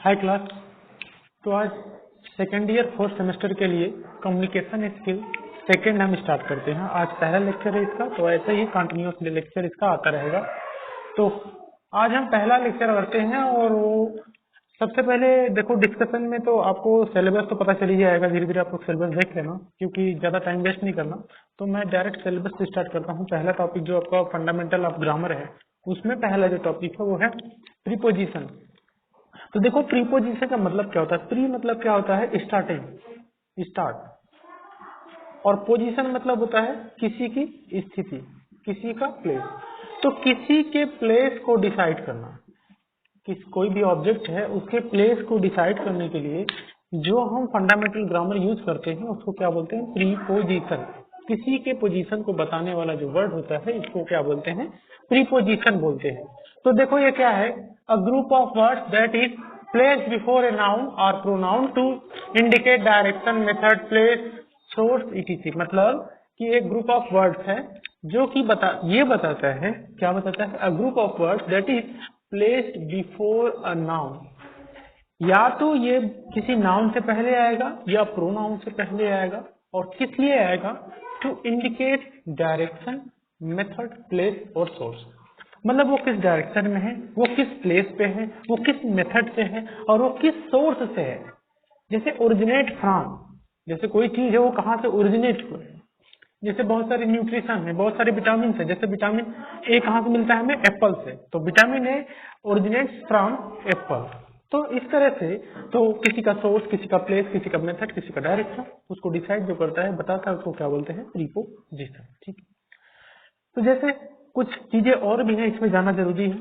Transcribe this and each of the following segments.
हाय class. तो आज second year fourth semester के लिए कम्युनिकेशन स्किल सेकेंड हम स्टार्ट करते हैं। आज पहला लेक्चर है इसका, तो ऐसे ही कंटिन्यूस लेक्चर इसका आता रहेगा। तो आज हम पहला लेक्चर करते हैं और वो सबसे पहले देखो डिस्कशन में तो आपको सिलेबस तो पता चल ही जाएगा। धीरे धीरे आप लोग सिलेबस देख लेना क्योंकि ज़्यादा टाइम वेस्ट नहीं करना। तो मैं डायरेक्ट सिलेबस से स्टार्ट करता हूँ। पहला टॉपिक जो आपका फंडामेंटल ऑफ ग्रामर है, उसमें पहला जो टॉपिक है वो है प्रीपोजिशन। तो देखो प्रीपोजिशन का मतलब क्या होता है। प्री मतलब क्या होता है, स्टार्टिंग, स्टार्ट। और पोजीशन मतलब होता है किसी की स्थिति, किसी का प्लेस। तो किसी के प्लेस को डिसाइड करना, कोई भी ऑब्जेक्ट है उसके प्लेस को डिसाइड करने के लिए जो हम फंडामेंटल ग्रामर यूज करते हैं उसको क्या बोलते हैं, प्रीपोजिशन। किसी के पोजीशन को बताने वाला जो वर्ड होता है इसको क्या बोलते हैं, प्रीपोजिशन बोलते हैं। तो देखो ये क्या है, a group of words that is placed before a noun और pronoun to indicate direction, method, place, source, etc. मतलब कि एक ग्रुप ऑफ वर्ड्स है जो कि ये बताता है, क्या बताता है, a group of words that is placed before a noun. या तो ये किसी नाउन से पहले आएगा या प्रोनाउन से पहले आएगा। और किस लिए आएगा, to indicate direction, method, place और सोर्स। मतलब वो किस डायरेक्शन में है, वो किस प्लेस पे है, वो किस मेथड से है और वो किस सोर्स से है। जैसे ओरिजिनेट फ्रॉम, जैसे कोई चीज है वो कहाँ से ओरिजिनेट हुआ है। जैसे बहुत सारे न्यूट्रिशन है, बहुत सारे विटामिन है। जैसे विटामिन ए कहाँ से मिलता है हमें, एप्पल से। तो vitamin A originates from Apple. तो इस तरह से तो किसी का सोर्स, किसी का प्लेस, किसी का मेथड, किसी का डायरेक्शन, उसको डिसाइड जो करता है, बताता है, उसको क्या बोलते हैं, प्रीपोजिशन। ठीक। तो जैसे कुछ चीजें और भी हैं, इसमें जाना जरूरी है।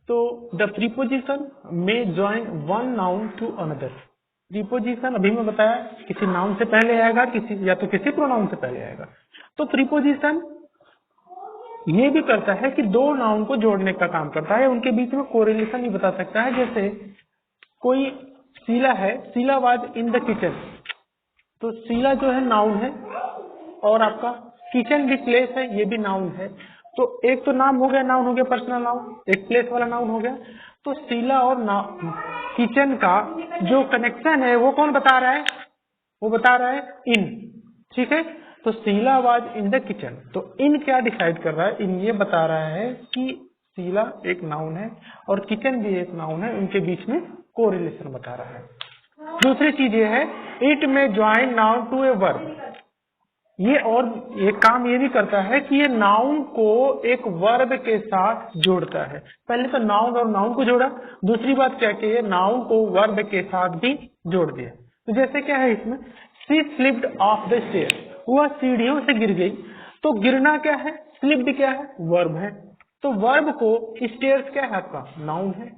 तो द प्रीपोजिशन में join one noun to another. Preposition अभी मैं बताया किसी नाउन से पहले आएगा, किसी या तो किसी प्रोनाउन से पहले आएगा। तो प्रीपोजिशन ये भी करता है कि दो नाउन को जोड़ने का काम करता है, उनके बीच में कोरिलेशन भी बता सकता है। जैसे कोई शीला है, Sheela was in the kitchen. तो शीला जो है नाउन है और आपका किचन भी प्लेस है, ये भी नाउन है। तो एक तो नाम हो गया, नाउन हो गया, पर्सनल नाउन, एक प्लेस वाला नाउन हो गया। तो शीला और किचन का जो कनेक्शन है वो कौन बता रहा है, वो बता रहा है इन। ठीक है। तो Sheela was in the kitchen. तो इन क्या डिसाइड कर रहा है, इन ये बता रहा है कि शीला एक नाउन है और किचन भी एक नाउन है, उनके बीच में कोरिलेशन बता रहा है। दूसरी चीज ये है, इट में join noun to a verb. ये और एक काम ये भी करता है कि ये नाउन को एक वर्ब के साथ जोड़ता है। पहले तो नाउन और नाउन को जोड़ा, दूसरी बात क्या कि ये नाउन को वर्ब के साथ भी जोड़ दिया। तो जैसे क्या है इसमें, she slipped off the stair, वह सीढ़ियों से गिर गई। तो गिरना क्या है, स्लिप्ड क्या है, वर्ब है। तो वर्ब को, स्टेयर्स क्या है आपका, नाउन है,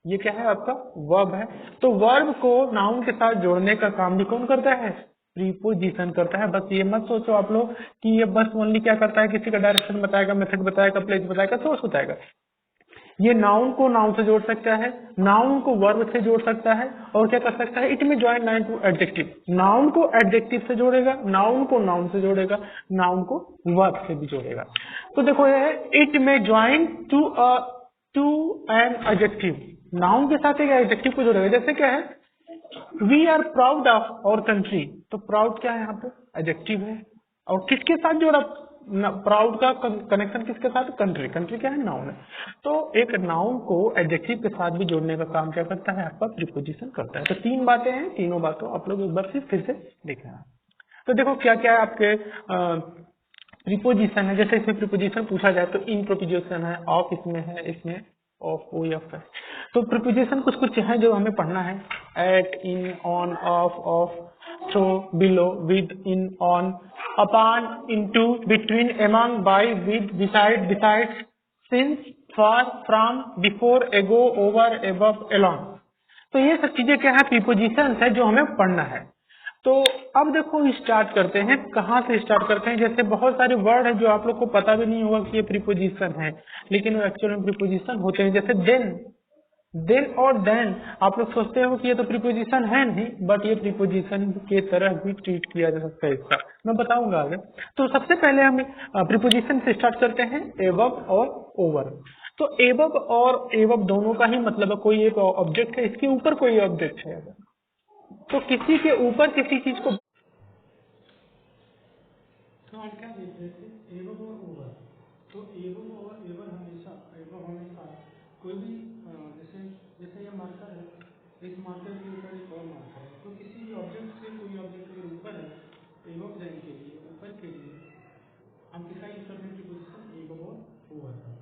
ये क्या है आपका, वर्ब है। तो वर्ब को नाउन के साथ जोड़ने का काम भी कौन करता है, प्रीपोजिशन करता है। बस ये मत सोचो आप लोग कि ये बस ओनली क्या करता है, किसी का डायरेक्शन बताएगा, मेथड बताएगा, प्लेस बताएगा, सोर्स बताएगा। ये नाउन को नाउन से जोड़ सकता है, नाउन को वर्ब से जोड़ सकता है, और क्या कर सकता है, इट में join noun to adjective. Noun को एडजेक्टिव से जोड़ेगा, नाउन को नाउन से जोड़ेगा, नाउन को वर्ब से भी जोड़ेगा। तो देखो ये है, इट में join to an adjective. Noun के साथ एक एडजेक्टिव को जोड़ेगा। जैसे क्या है, we are proud of our country. तो प्राउड क्या है यहाँ पे, एडजेक्टिव है। और किसके साथ जोड़ा, प्राउड का कनेक्शन किसके साथ, कंट्री। कंट्री क्या है, नाउन है। तो एक नाउन को एडजेक्टिव के साथ भी जोड़ने का काम क्या करता है, आपका प्रीपोजिशन करता है। तो तीन बातें हैं, तीनों बातों आप लोग एक बार फिर से देख लेना। तो देखो क्या क्या है आपके प्रीपोजिशन है। जैसे इसमें प्रीपोजिशन पूछा जाए तो इन प्रीपोजिशन है, ऑफ इसमें है, इसमें ऑफ, ओ, एफ है। तो प्रीपोजिशन कुछ कुछ है जो हमें पढ़ना है, at, in, on, of, through, below, with, in, on, upon, into, between, among, by, with, beside, besides, since, for, from, before, ago, over, above, along. तो ये सब चीजें क्या है, प्रीपोजिशन है जो हमें पढ़ना है। तो अब देखो स्टार्ट करते हैं, कहाँ से स्टार्ट करते हैं। जैसे बहुत सारे वर्ड है जो आप लोग को पता भी नहीं होगा कि ये प्रीपोजिशन है, लेकिन वो एक्चुअल में प्रीपोजिशन होते हैं। जैसे देन और देन, आप लोग सोचते हो कि ये तो प्रीपोजिशन है नहीं, बट ये प्रीपोजिशन के तरह भी ट्रीट किया जा सकता है, इसका मैं बताऊंगा आगे। तो सबसे पहले हम प्रीपोजिशन से स्टार्ट करते हैं, एबव और ओवर। तो एबव और एबव दोनों का ही मतलब है कोई एक ऑब्जेक्ट है, इसके ऊपर कोई ऑब्जेक्ट है अगर, तो किसी के ऊपर किसी चीज को, तो हम क्या देख रहे थे, एबव और ओवर। तो एबव और एवर हमेशा, एबव हमेशा कोई भी जैसे जैसे ये मार्कर है, इस मार्कर के ऊपर एक और मार्कर है, तो किसी भी ऑब्जेक्ट से कोई ऑब्जेक्ट अगर ऊपर है, एबव लाइन के लिए, ऊपर के लिए हम किसका यूज करते हैं, पोजीशन एबव और ओवर का।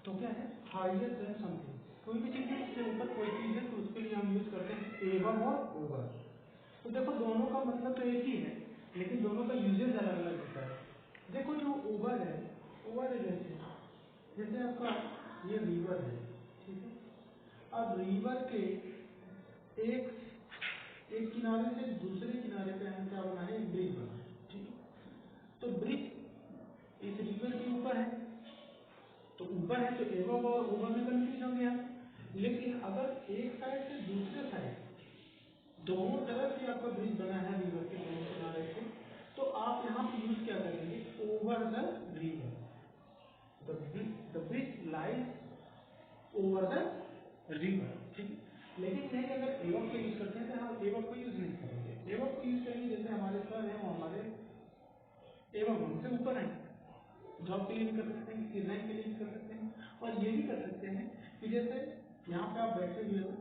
तो क्या है, हाइयर देन समथिंग, कोई भी चीज है उससे ऊपर कोई चीज है, तो उसके लिए हम यूज करते हैं एबव और ओवर। तो देखो दोनों का मतलब तो एक ही है, लेकिन दोनों का यूजेज अलग अलग होता है। देखो जो ओवर है, ओवर है जैसे आपका ये रिवर है, ठीक है। अब रिवर के एक एक किनारे से दूसरे किनारे पे हम क्या बना है, एक ब्रिज बना है, ठीक है। तो ब्रिज इस रिवर के ऊपर है, तो ऊपर है तो एबव और ओवर में कंफ्यूज हो गया। लेकिन अगर एक साइड से दूसरे साइड दोनों तरफ से आपका ब्रिज बना है रिवर के दोनों किनारे से, तो आप यहाँ पे यूज क्या करेंगे, over the river, the bridge lies over the river, ठीक है। लेकिन नहीं अगर एवं को यूज करते हैं तो हम एवं को यूज नहीं करेंगे, एवं को यूज करेंगे जैसे हमारे सर है वो हमारे एवं हमसे ऊपर है, जॉब के लिए भी कर सकते हैं, डिजाइन के लिए भी कर सकते हैं, और ये भी कर सकते हैं कि जैसे यहाँ पे आप बैठे हुए हो,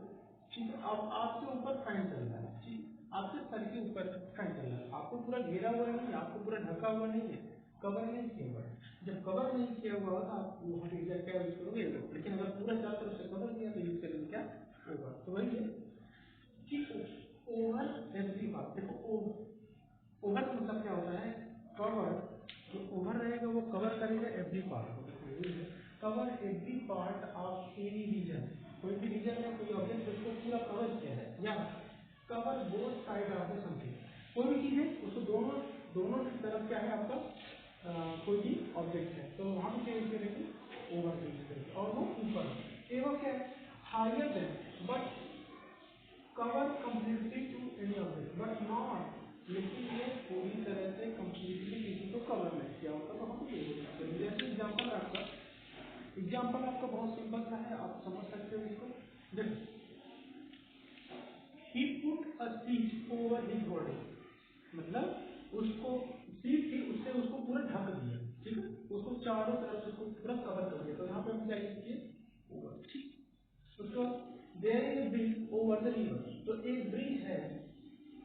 ठीक है, अब आपके ऊपर फैन चल रहा है, ठीक, आपके सर के ऊपर फैन चल रहा है, आपको पूरा घेरा हुआ नहीं है, आपको पूरा ढका हुआ नहीं है, कवर नहीं किया हुआ है। जब कवर नहीं किया हुआ होगा आप वहाँ पे क्या यूज करोगे, लेकिन अगर पूरा चारों तरफ से कवर किया तो यूज करेंगे क्या, ओवर। तो वही है कि ओवर एवरी पार्ट। देखो ओवर का मतलब क्या होता है, कवर, जो ओवर रहेगा वो कवर करेगा एवरी पार्ट को, cover every part of any region, कोई भी रीजन में कोई ऑब्जेक्ट उसको पूरा कवर किया है, या cover both side of the something, कोई भी चीज है उसको दोनों की तरफ क्या है आपका कोई भी ऑब्जेक्ट है, तो वहां पे यूज करेंगे ओवर यूज करेंगे, और वो ऊपर एवं क्या है, higher than but cover completely to any object but not, लेकिन ये पूरी तरह से कंप्लीटली किसी को कवर नहीं किया होता, तो हम ये जैसे एग्जाम्पल आपका बहुत सिंपल सा है, आप समझ सकते हो इसको। देखो he put a sheet over his body, मतलब उसको सीट थी उससे उसको पूरा ढक दिया, ठीक है, उसको चारों तरफ से उसको पूरा कवर कर दिया, तो यहाँ पे हम क्या यूज किए, ओवर, ठीक। उसको there is a bridge over the river, तो एक ब्रिज है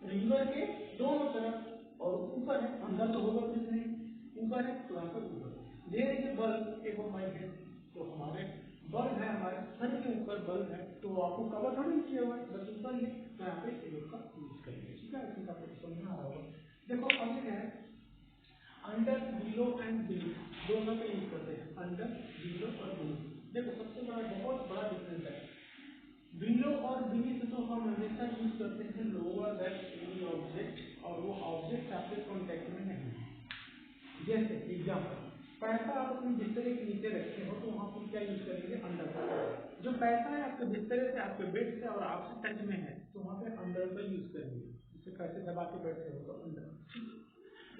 रिवर के दोनों तरफ और ऊपर है, अंदर तो होगा ब्रिज नहीं, ऊपर है तो यहाँ पर ऊपर, there is a bulb above my head, तो हमारे बल्ब है, हमारे सर के ऊपर बल्ब है, तो आपको कवर थोड़ी किया हुआ है, बस ऊपर ही, तो यहाँ पे एबव का यूज करेंगे, ठीक है, इसी का आपको समझ में आ रहा होगा। देखो अभी क्या है, अंडर, बिलो एंड बिलीव दोनों पे यूज करते हैं, अंडर, बिलो और बिलीव। देखो सबसे बड़ा बहुत बड़ा डिफरेंस है, बिलो और बिलीव तो हम हमेशा यूज करते हैं लोअर दैट एनी ऑब्जेक्ट, और वो ऑब्जेक्ट आपके कॉन्टेक्ट में नहीं है। जैसे एग्जाम्पल, पैसा आप अपने बिस्तरे के नीचे रखे हो तो वहां पर क्या यूज करेंगे, अंडर का। जो पैसा है आपके बिस्तरे से, आपके बेड से और आपसे टच में है, तो वहां पे अंडर का यूज करेंगे, जिससे पैसे दबा के बैठे हो तो अंडर।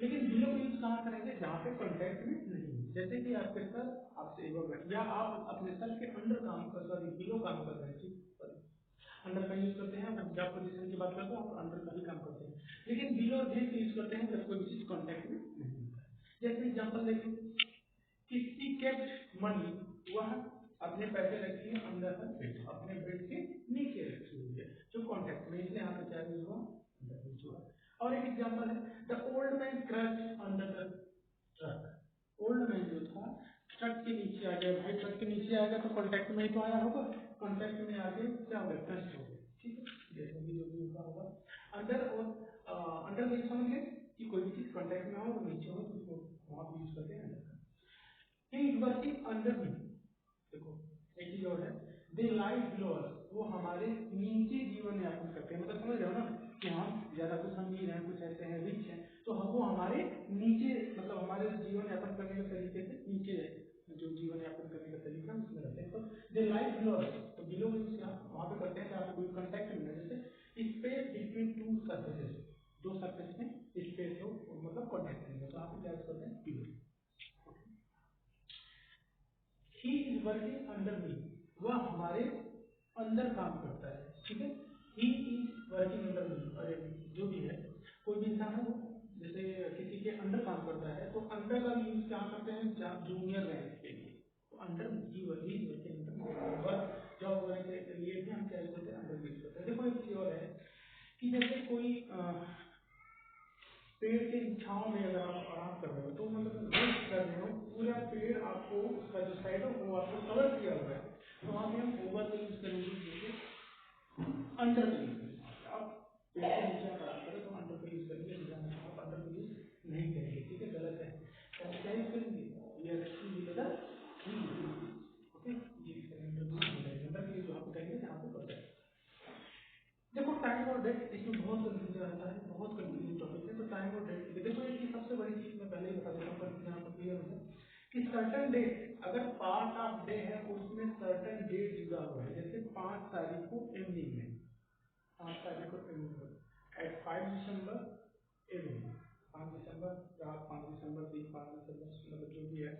लेकिन बिलो को यूज कहाँ करेंगे, जहाँ पे कॉन्टेक्ट में नहीं, जैसे कि आपके सर आपसे एबव है, या आप अपने सर के अंडर काम कर, सॉरी बिलो काम कर रहे हैं, ठीक, अंडर का यूज करते हैं, अगर जॉब पोजीशन की बात करते हैं तो अंडर का भी काम करते हैं, लेकिन बिलो और बिल यूज करते हैं जब कोई चीज कॉन्टेक्ट में नहीं होता है। जैसे एग्जाम्पल देखिए, किसी केप्ट मनी, वह अपने पैसे रखी है अंडर हर बेड, अपने बेड के नीचे रखी हुई है, जो कॉन्टेक्ट में, इसलिए यहाँ पे क्या यूज हुआ, अंडर यूज हुआ। और एक एग्जाम्पल है, the old man crust under the truck, old man जो था ट्रक के नीचे आ गया, भाई ट्रक के नीचे आ गया तो कॉन्टेक्ट में ही तो आया होगा, कॉन्टेक्ट में आगे क्या होगा, क्रस्ट हो गया, ठीक है, जैसे भी जो भी होगा अंडर। और अंडर में समझ गए कि कोई भी चीज कॉन्टेक्ट में हो और नीचे हो तो उसको वहां यूज करते हैं अंडर का। ही इज वर्किंग अंडर मी, देखो एक चीज और है, दे लाइव बिलो अस, वो हमारे नीचे जीवन यापन करते हैं, मतलब समझ रहे हो ना कि हम ज्यादा कुछ अमीर हैं, कुछ ऐसे हैं, रिच हैं, तो हम वो हमारे नीचे, मतलब हमारे जीवन यापन करने के तरीके से नीचे जो जीवन यापन करने का तरीका उसमें रहते हैं, तो दे लाइव बिलो अस, तो बिलो मींस वहां पे करते हैं कि आपको कोई कांटेक्ट में, जैसे स्पेस बिटवीन टू सरफेसेस, दो सरफेस में स्पेस हो मतलब कांटेक्ट में, तो आप क्या करते हैं below. He is working under मी, वह हमारे अंदर काम करता है, ठीक है। ही इज वर्किंग अंडर मी, और जो भी है कोई भी इंसान है वो जैसे किसी के अंडर काम करता है तो अंडर का यूज क्या करते हैं जूनियर रैंक के लिए, तो अंडर ही वर्किंग अंडर जॉब वगैरह के लिए भी हम क्या करते हैं अंडर यूज करते हैं। देखो एक चीज और है कि जैसे कोई पेड़ के छांव में अगर आप आराम कर रहे हो तो मतलब रेस्ट कर रहे हो, पूरा पेड़ आपको उसका जो साइड है वो आपको कवर किया हुआ है, तो वहाँ पे हम ओवर को यूज करेंगे, अंडर को यूज करेंगे। आप पेड़ के नीचे आप आराम करें तो अंडर को यूज करेंगे, आप अंडर को यूज नहीं करेंगे, ठीक है, गलत है। तो क्या यूज करेंगे, वी आर टुगेदर ओके, ये अंडर के जो आप करेंगे जहाँ पे पड़ता है। देखो टाइम और डेट इसमें बहुत कंफ्यूजन आता है, बहुत कंफ्यूजिंग टॉपिक है। तो टाइम और डेट देखो ये सबसे बड़ी चीज मैं पहले ही बता देता हूँ कंफ्यूजन आपको क्लियर हो कि सर्टन डेट अगर पार्ट ऑफ डे है उसमें सर्टन डेट जुड़ा हुआ है, जैसे 5 तारीख को इवनिंग में, 5 तारीख को इवनिंग में एट 5 दिसंबर इवनिंग, 5 दिसंबर रात, 5 दिसंबर दिन, 5 दिसंबर मतलब जो भी है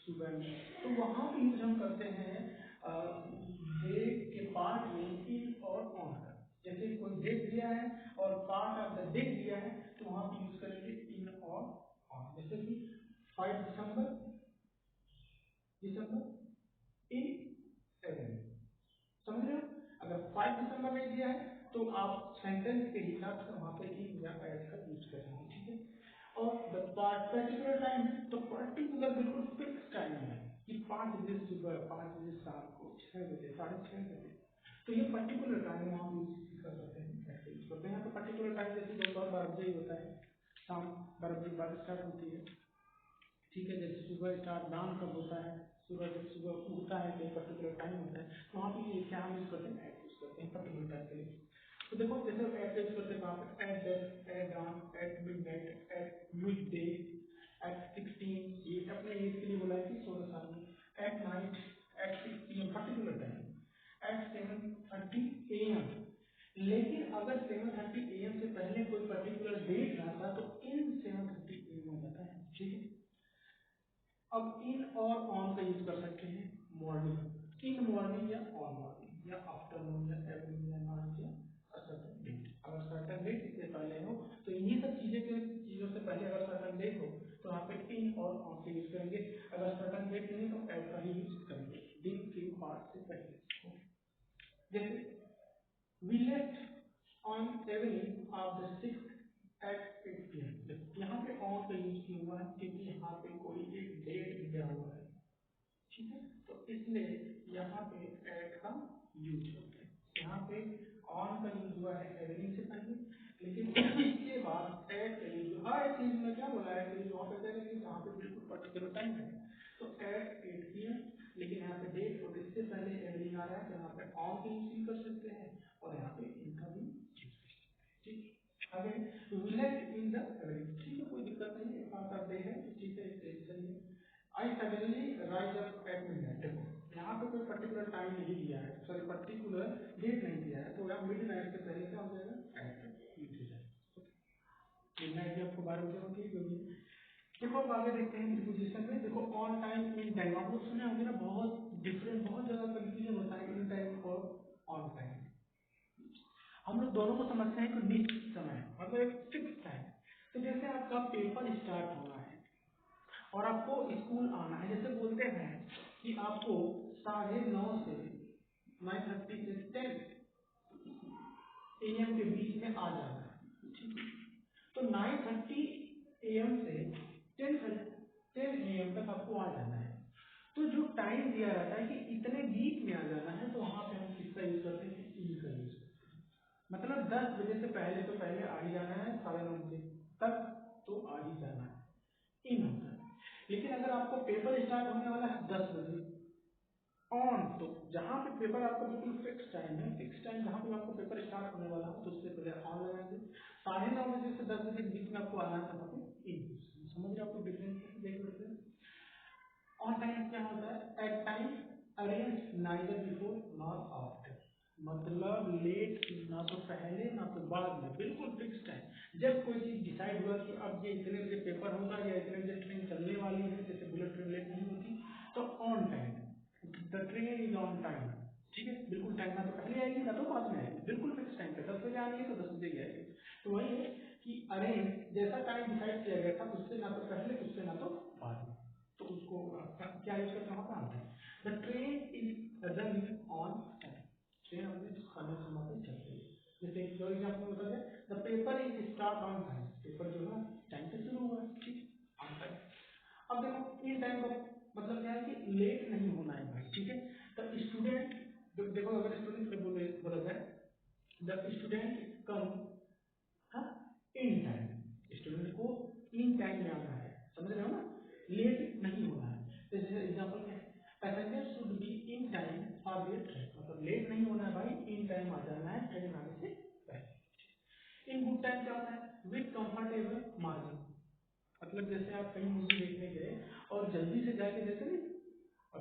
सुबह में, तो वहाँ पे यूज हम करते हैं डेट के पार्ट में इन और ऑन का। जैसे कोई डेट दिया है और पार्ट ऑफ द डेट दिया है तो वहां पे यूज करेंगे इन और ऑन, जैसे कि 5 दिसंबर इन 7, समझ रहे हो। अगर 5 दिसंबर नहीं दिया है तो आप सेंटेंस के हिसाब से वहां पे इन या एड का यूज करेंगे, ठीक है। और द पर्टिकुलर टाइम है तो पर्टिकुलर बिल्कुल फिक्स टाइम है कि 5 बजे सुबह, 5 बजे शाम को, 6 बजे, 6:30 बजे, तो ये पर्टिकुलर टाइम आप यूज कर सकते हैं, ऐसे यूज करते हैं। यहाँ पे पर्टिकुलर टाइम जैसे दोपहर 12 बजे ही होता है, शाम 12 बजे बाद स्टार्ट होती है, ठीक है। जैसे सुबह स्टार्ट दान कब होता है, सूरज सुबह उगता है तो पर्टिकुलर टाइम होता है, तो वहाँ पे क्या हम यूज करते हैं, एट यूज करते हैं पर्टिकुलर टाइम के लिए। तो देखो जैसे एट यूज करते हैं वहाँ पे at death, at dawn, at midnight, at midday, at 16, ये अपने एज के लिए बोला है कि 16 साल में, at night, at 6 PM particular time, at 7:30 AM। लेकिन अगर 7:30 AM से पहले कोई पर्टिकुलर डेट आता तो इन 7:30 AM हो जाता है, ठीक है। अब इन और ऑन का यूज कर सकते हैं मॉर्निंग, इन मॉर्निंग या ऑन मॉर्निंग या आफ्टरनून या इवनिंग या नाइट या सर्टेन डेट। अगर सर्टेन डेट इससे पहले हो तो ये सब चीजों से पहले अगर सर्टेन डेट हो तो यहाँ पे इन और ऑन का यूज करेंगे, अगर सर्टेन डेट नहीं तो एट का ही यूज करेंगे दिन के पार्ट से पहले। जैसे we left on evening of the 6th at 8 PM। यहाँ पे ऑन का यूज किया हुआ है क्योंकि यहाँ पे कोई एक डेट दिया हुआ है, ठीक है, तो इसलिए यहाँ पे एट का यूज होता है। यहाँ पे ऑन का यूज हुआ है एवनिंग से पहले, लेकिन इसके बाद एट का यूज हर चीज में क्या बोला है कि वहाँ पे करेंगे जहाँ पे बिल्कुल पर्टिकुलर टाइम है, तो एट 8 PM, लेकिन यहाँ पे डेट और इससे पहले एवनिंग आ रहा है तो यहाँ पे ऑन का यूज कर सकते हैं और यहाँ पे इनका भी यूज कर सकते हैं, ठीक। अगर विलेट इन द एवनिंग, ठीक है, कोई दिक्कत नहीं है, पार्ट ऑफ डे है, ठीक है, सही है। I suddenly rise up at midnight, देखो यहाँ पे कोई पर्टिकुलर टाइम नहीं दिया है, सॉरी पर्टिकुलर डेट नहीं दिया है, तो यहाँ मिडनाइट से पहले क्या हो जाएगा, एट यूज हो जाएगा। मिडनाइट भी आपको 12 बजे होती है जो भी। देखो अब आगे देखते हैं प्रीपोजिशन में। देखो ऑन टाइम, इन टाइम, आप लोग सुने होंगे ना, बहुत डिफरेंट, बहुत ज्यादा कंफ्यूजन होता है इन टाइम और ऑन टाइम। हम लोग दोनों को समझते हैं कि निश्चित समय मतलब एक फिक्स टाइम। तो जैसे आपका पेपर स्टार्ट होना है और आपको स्कूल आना है, जैसे बोलते हैं कि आपको 9:30 से 9:30 से 10 AM के बीच में आ जाना है, ठीक है। तो 9:30 AM से 10 AM तक आपको आ जाना है। तो जो टाइम दिया रहता है कि इतने बीच में आ जाना है, तो वहां पे हम किसका यूज करते हैं, इन का यूज करते हैं। मतलब 10 बजे से पहले तो पहले आ ही जाना है, 9:30 बजे तक तो आ ही जाना है, इन होता है। लेकिन अगर आपको पेपर स्टार्ट होने वाला है 10 बजे ऑन, तो जहां पे पेपर आपका बिल्कुल फिक्स टाइम है, फिक्स टाइम जहां पे आपको पेपर स्टार्ट होने वाला है तो उससे पहले ऑन लगाएंगे। 9:30 बजे से 10 बजे के बीच में आपको आना है, तो आपको इन, समझ रहे आपको डिफरेंस देख लेते हैं। ऑन टाइम क्या होता है, at time arrange neither before nor after, मतलब लेट ना तो पहले ना तो बाद में, बिल्कुल फिक्स टाइम। जब कोई चीज डिसाइड हुआ कि अब ये इतने बजे पेपर होगा या इतने बजे ट्रेन चलने वाली है, जैसे बुलेट ट्रेन लेट नहीं होती, तो on time the train is on time, ठीक है, बिल्कुल टाइम, ना तो पहले आएगी ना तो बाद में आएगी, बिल्कुल फिक्स टाइम पे 10 बजे आनी है तो 10 बजे ही आएगी। तो वही है कि अरेंज जैसा टाइम डिसाइड किया गया था उससे ना तो पहले उससे ना तो बाद में, तो उसको क्या यूज करते हैं वहाँ पे, the train is running on time, train अपने समय सीमा पे चल रही है। जैसे फॉर एग्जाम्पल बता दें, the paper is start on time, paper जो है टाइम पे शुरू हुआ, ठीक, ऑन टाइम। अब देखो इन टाइम का मतलब क्या है कि लेट नहीं होना है भाई, ठीक है। तो स्टूडेंट देखो, अगर स्टूडेंट बोला जाए the student come in time, student को इन टाइम में आना है, समझ रहे हो ना, लेट नहीं होना है। तो जैसे एग्जाम्पल क्या है, passenger should be in time for their train, मतलब लेट नहीं होना है भाई, इन टाइम आ जाना है ट्रेन आने से पहले। इन गुड टाइम क्या होता है, विद कंफर्टेबल मार्जिन, मतलब जैसे आप कहीं मूवी देखने गए और जल्दी से जाके जैसे नहीं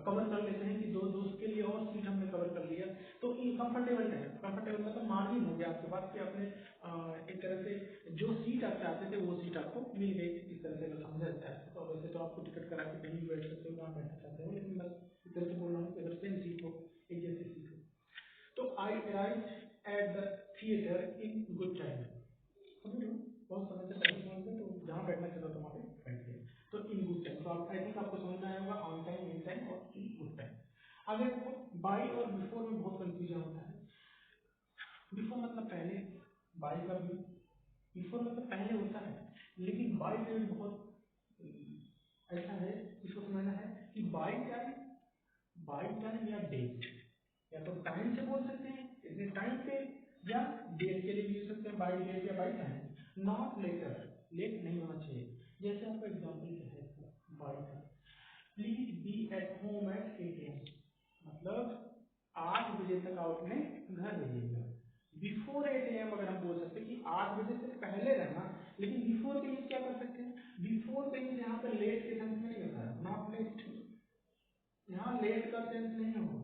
कवर कर लेते हैं कि दो दोस्त के लिए और सीट हमने कवर कर लिया, तो ये कंफर्टेबल है, कंफर्टेबल मतलब मार्जिन हो गया आपके पास कि आपने एक तरह से जो सीट आप चाहते थे वो सीट आपको मिल गई, इस तरह से अगर समझा जाए तो। वैसे तो आपको टिकट करा के कहीं भी बैठ सकते हो जहाँ बैठना चाहते हो, लेकिन बस इस तरह से बोल रहा हूँ कि अगर सेम सीट हो, एक जैसी सीट हो। तो आई arrive at the theatre in good time, समझ लो बहुत समय से टाइम पहुंचे तो जहाँ बैठना चाहता था वहाँ पे बैठ गए, तो इन गुड टाइम। तो आप आई थिंक आपको समझ में आया होगा ऑन टाइम, इन टाइम और इन गुड टाइम। आगे बाई और बिफोर में बहुत कंफ्यूजन होता है। बिफोर मतलब पहले, बाई का भी, बिफोर मतलब पहले होता है, लेकिन बाई में बहुत ऐसा है, इसको समझना है कि बाई टाइम या डेट, या तो टाइम से बोल सकते हैं इतने टाइम पे, या डेट के लिए भी यूज सकते हैं, बाई डेट या by time, not later, late नहीं होना चाहिए। जैसे आपका एग्जाम्पल क्या है इसका, बाई का, please be at home at 8 AM, मतलब 8 बजे तक आप अपने घर रहिएगा। बिफोर 8 AM अगर हम बोल सकते हैं कि 8 बजे से पहले रहना, लेकिन बिफोर के लिए क्या कर सकते हैं, बिफोर के लिए यहाँ पर लेट के सेंस में नहीं होता है, नॉट लेट, यहाँ लेट का सेंस नहीं हो,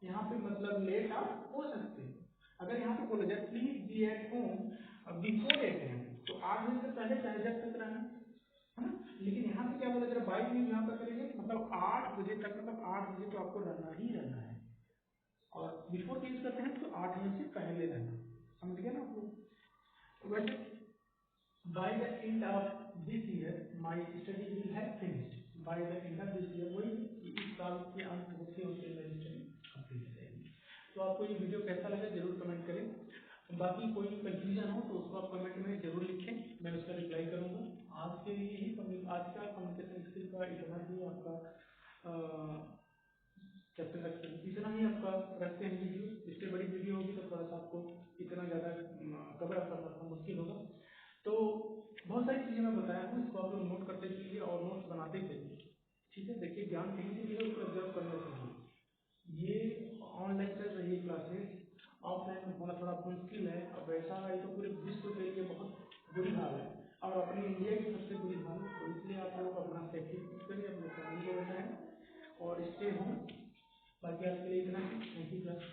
यहाँ पे मतलब लेट आप हो सकते हैं। अगर यहाँ पे बोला जाए please be at home before 8 AM, तो 8 बजे से पहले चाहे जब तक रहना है ना, लेकिन यहाँ पे क्या बोला जाए, बाई मीन यहाँ पर करेंगे मतलब 8 बजे तक, मतलब 8 बजे तो आपको रहना ही रहना है, और बिफोर यूज करते हैं तो 8 बजे से पहले रहना, समझ गए ना आप लोग। वैसे by the end of this year my study will have finished, by the end of this year, वही इस साल के अंत होते होते मेरी स्टडी कंप्लीट हो जाएगी। तो आपको ये वीडियो कैसा लगा जरूर कमेंट करें, बाकी कोई कंफ्यूजन हो तो उसको आप कमेंट में जरूर लिखें, मैं उसका रिप्लाई करूंगा। आज के लिए ही आज का कम्युनिकेशन स्किल का इतना ही आपका चैप्टर तक इतना ही आपका रखते हैं वीडियो, इससे बड़ी वीडियो होगी तो थोड़ा सा आपको इतना ज़्यादा कवर अप करना थोड़ा मुश्किल होगा। तो बहुत सारी चीज़ें मैं बताया हूँ, इसको आप लोग नोट करते चलिए और नोट्स बनाते चलिए, ठीक है। देखिए ज्ञान कहीं से भी है उसको ऑब्जर्व करना चाहिए। ये ऑनलाइन चल रही है क्लासेस, ऑफलाइन में होना थोड़ा मुश्किल है, अब ऐसा है तो पूरे विश्व के लिए बहुत बुरी हाल है, और अपनी इंडिया की सबसे बुरी हाल है, तो इसलिए आप लोग अपना सेफ्टी करिए, अपने फैमिली को बताएं और स्टे होम। बाकी आपके लिए इतना ही, थैंक यू क्लास।